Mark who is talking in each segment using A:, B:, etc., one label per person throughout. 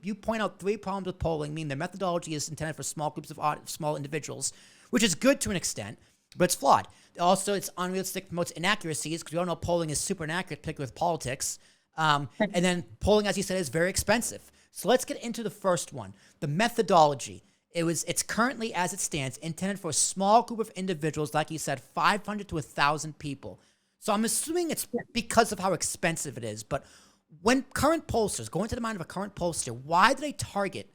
A: you point out 3 problems with polling, meaning the methodology is intended for small groups of small individuals, which is good to an extent, but it's flawed. Also, it's unrealistic, promotes inaccuracies, because we all know polling is super inaccurate, particularly with politics. And then polling, as you said, is very expensive. So let's get into the first one, the methodology. It's currently, as it stands, intended for a small group of individuals, like you said, 500 to 1,000 people. So I'm assuming it's because of how expensive it is. But when current pollsters, go into the mind of a current pollster, why do they target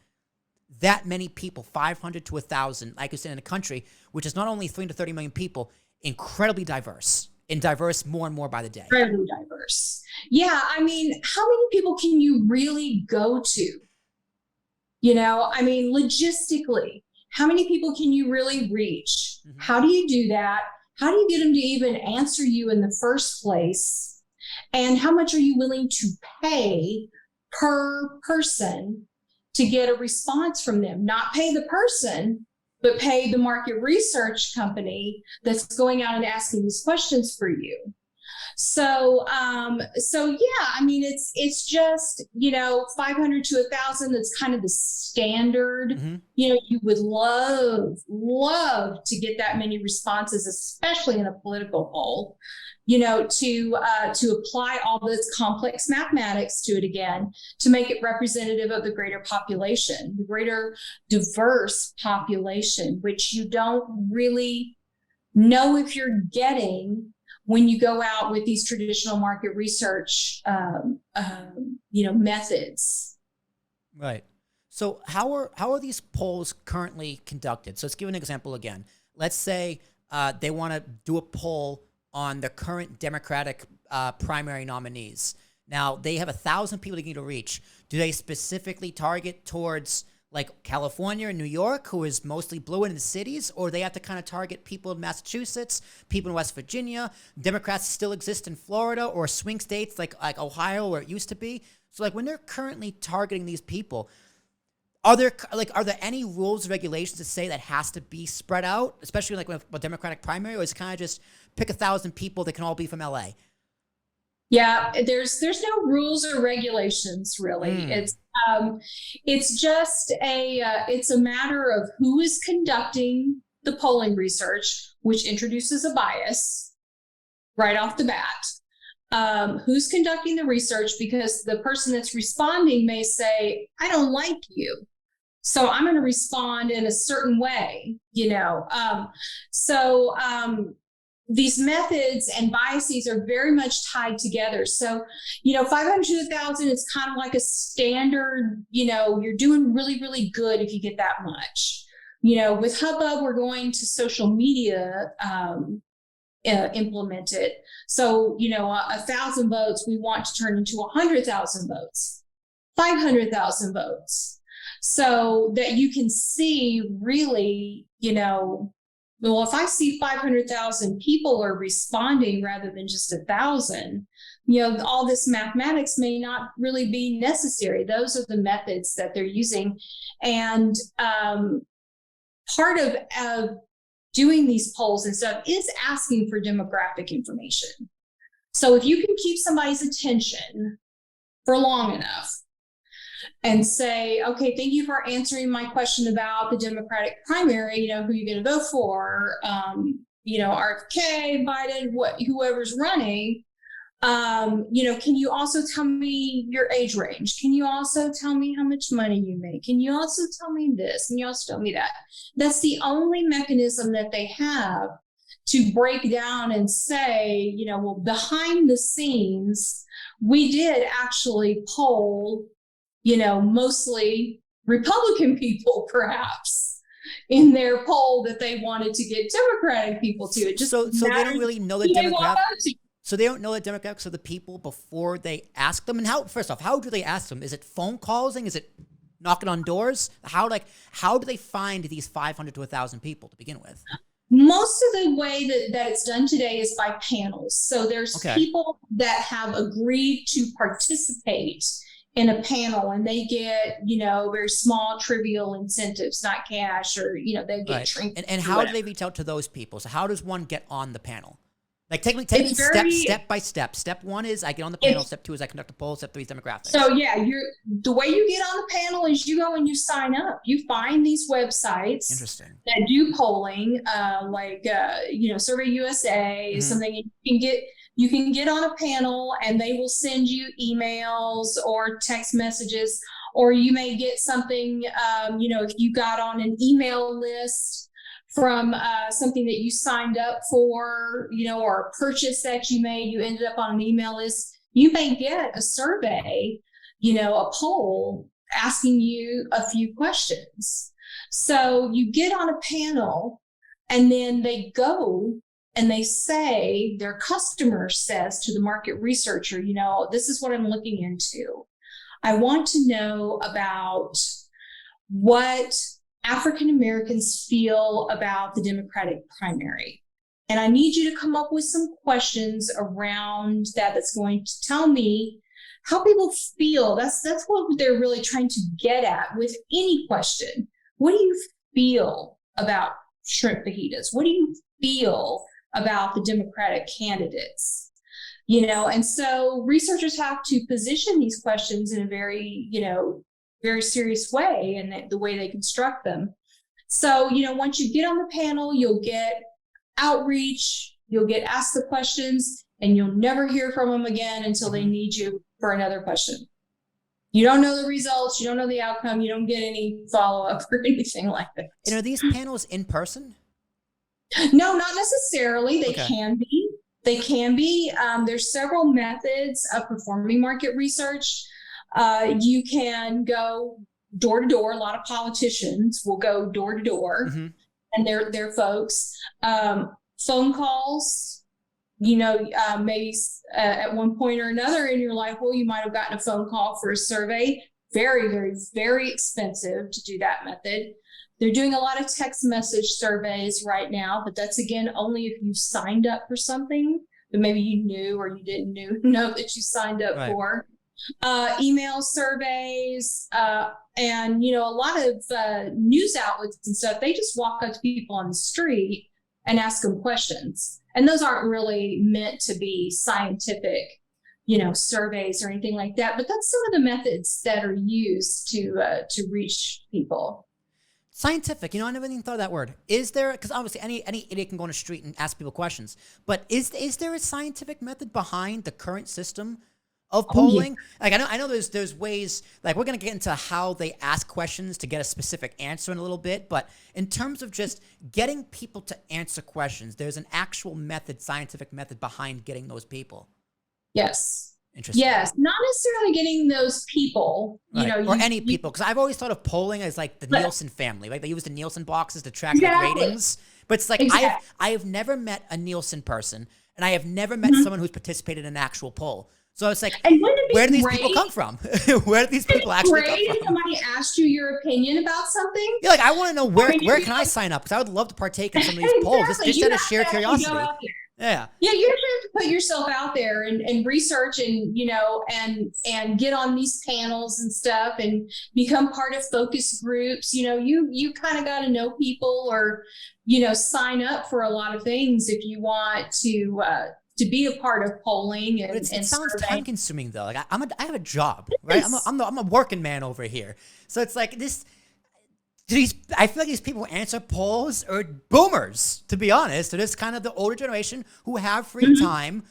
A: that many people, 500 to 1,000, like you said, in a country which is not only 3 to 30 million people, incredibly diverse, and diverse more and more by the day?
B: Incredibly diverse. Yeah, I mean, how many people can you really go to? You know, I mean, logistically, how many people can you really reach? Mm-hmm. How do you do that? How do you get them to even answer you in the first place? And how much are you willing to pay per person to get a response from them? Not pay the person, but pay the market research company that's going out and asking these questions for you. So yeah, I mean, it's just, 500 to 1,000. That's kind of the standard. Mm-hmm. You would love to get that many responses, especially in a political poll, to apply all this complex mathematics to it again, to make it representative of the greater population, the greater diverse population, which you don't really know if you're getting when you go out with these traditional market research, methods.
A: Right. So how are these polls currently conducted? So let's give an example again. Let's say they want to do a poll on the current Democratic primary nominees. Now, they have 1,000 people they need to reach. Do they specifically target towards like California and New York, who is mostly blue in the cities, or they have to kind of target people in Massachusetts, people in West Virginia? Democrats still exist in Florida or swing states like Ohio, where it used to be. So like when they're currently targeting these people, are there any rules or regulations that say that has to be spread out, especially like with a Democratic primary, or is it kind of just pick 1,000 people that can all be from LA?
B: Yeah, there's no rules or regulations really. It's just it's a matter of who is conducting the polling research, which introduces a bias right off the bat. Who's conducting the research, because the person that's responding may say, I don't like you, so I'm going to respond in a certain way, these methods and biases are very much tied together. So, 500 to 1,000 is kind of like a standard, you're doing really, really good if you get that much. With Hubbub, we're going to social media implement it. So, 1,000 votes, we want to turn into 100,000 votes, 500,000 votes. So that you can see really, well, if I see 500,000 people are responding rather than just 1,000, all this mathematics may not really be necessary. Those are the methods that they're using. And part of doing these polls and stuff is asking for demographic information. So if you can keep somebody's attention for long enough and say, okay, thank you for answering my question about the Democratic primary, who you're going to vote for, RFK, Biden, whoever's running, can you also tell me your age range? Can you also tell me how much money you make? Can you also tell me this? Can you also tell me that? That's the only mechanism that they have to break down and say, well, behind the scenes, we did actually poll mostly Republican people, perhaps, in their poll that they wanted to get Democratic people to. It just
A: so they don't really know the demographics. So they don't know the demographics of the people before they ask them. And how do they ask them? Is it phone calling? Is it knocking on doors? How do they find these 500 to 1,000 people to begin with?
B: Most of the way that it's done today is by panels. So there's people that have agreed to participate in a panel, and they get, very small, trivial incentives, not cash, or, they get
A: right. And how do they reach out to those people? So how does one get on the panel? Like take me step by step. Step 1 is I get on the panel. Step 2 is I conduct a poll. Step 3 is demographics.
B: So yeah, the way you get on the panel is you go and you sign up. You find these websites that do polling, Survey USA, something you can get on a panel and they will send you emails or text messages, or you may get something, if you got on an email list from something that you signed up for, or a purchase that you made, you ended up on an email list, you may get a survey, a poll asking you a few questions. So you get on a panel and then they go and they say, their customer says to the market researcher, this is what I'm looking into. I want to know about what African Americans feel about the Democratic primary. And I need you to come up with some questions around that's going to tell me how people feel. That's what they're really trying to get at with any question. What do you feel about shrimp fajitas? What do you feel about the Democratic candidates? And so researchers have to position these questions in a very, very serious way, and the way they construct them. So, once you get on the panel, you'll get outreach, you'll get asked the questions, and you'll never hear from them again until they need you for another question. You don't know the results, you don't know the outcome, you don't get any follow-up or anything like that.
A: And are these panels in person?
B: No, not necessarily. They can be. They can be. There's several methods of performing market research. You can go door to door. A lot of politicians will go door to door, and they're folks. Phone calls, maybe at one point or another in your life, you might have gotten a phone call for a survey. Very, very, very expensive to do that method. They're doing a lot of text message surveys right now, but that's, again, only if you signed up for something that maybe you knew or you didn't know that you signed up for. Email surveys, and, a lot of news outlets and stuff, they just walk up to people on the street and ask them questions. And those aren't really meant to be scientific, surveys or anything like that. But that's some of the methods that are used to reach people.
A: Scientific, I never even thought of that word. Is there, because obviously any idiot can go on the street and ask people questions, but is there a scientific method behind the current system of polling? Like I know there's ways, like we're going to get into how they ask questions to get a specific answer in a little bit, but in terms of just getting people to answer questions, there's an actual method, scientific method behind getting those people.
B: Yes.
A: Interesting.
B: Yes, not necessarily getting those people,
A: or any people, because I've always thought of polling as like the Nielsen family, like they use the Nielsen boxes to track the ratings. But it's like I have never met a Nielsen person, and I have never met someone who's participated in an actual poll. So it's like, where do these people come from? Where do these people actually come from?
B: If somebody asked you your opinion about something.
A: Yeah, like I want to know where can I sign up, because I would love to partake in some of these polls just out of sheer curiosity. Yeah, you have to
B: put yourself out there and research and and get on these panels and stuff and become part of focus groups. You kind of got to know people, or sign up for a lot of things if you want to be a part of polling. And
A: it sounds time consuming though. Like I have a job, right? I'm a working man over here, so it's like this. I feel like these people who answer polls are boomers, to be honest. They're just kind of the older generation who have free time,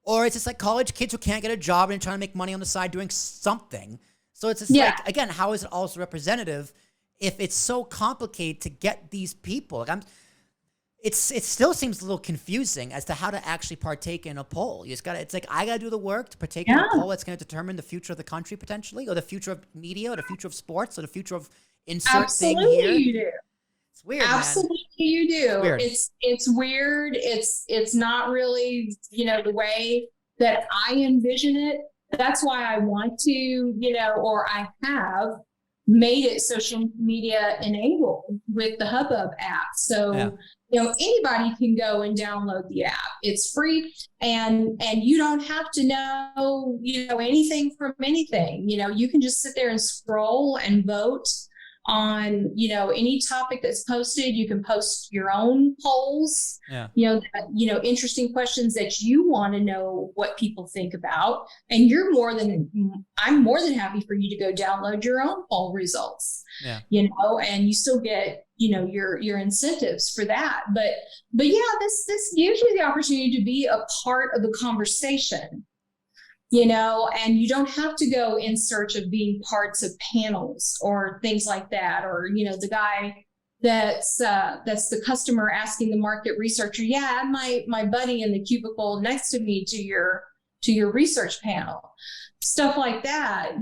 A: or it's just like college kids who can't get a job and trying to make money on the side doing something. So it's just like, again, how is it also representative if it's so complicated to get these people? Like it still seems a little confusing as to how to actually partake in a poll. It's like I gotta do the work to partake in a poll that's going to determine the future of the country potentially, or the future of media, or the future of sports, or the future of insert thing here.
B: You do.
A: It's weird.
B: Absolutely, man. You do.
A: It's weird.
B: It's weird. It's not really the way that I envision it. That's why I want to or I have made it social media enabled with the Hubbub app. So anybody can go and download the app. It's free, and you don't have to know anything from anything. You can just sit there and scroll and vote on, any topic that's posted. You can post your own polls,
A: Yeah.
B: Interesting questions that you want to know what people think about. And I'm more than happy for you to go download your own poll results,
A: Yeah.
B: and you still get, your incentives for that. But yeah, this gives you the opportunity to be a part of the conversation. And you don't have to go in search of being parts of panels or things like that. Or, the guy that's the customer asking the market researcher, yeah, add my buddy in the cubicle next to me to your research panel, stuff like that,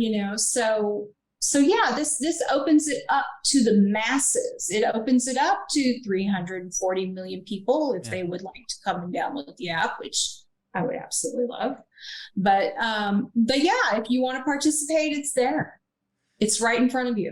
B: So yeah, this opens it up to the masses. It opens it up to 340 million people if they would like to come and download the app, which I would absolutely love. But yeah, if you want to participate, it's there. It's right in front of you.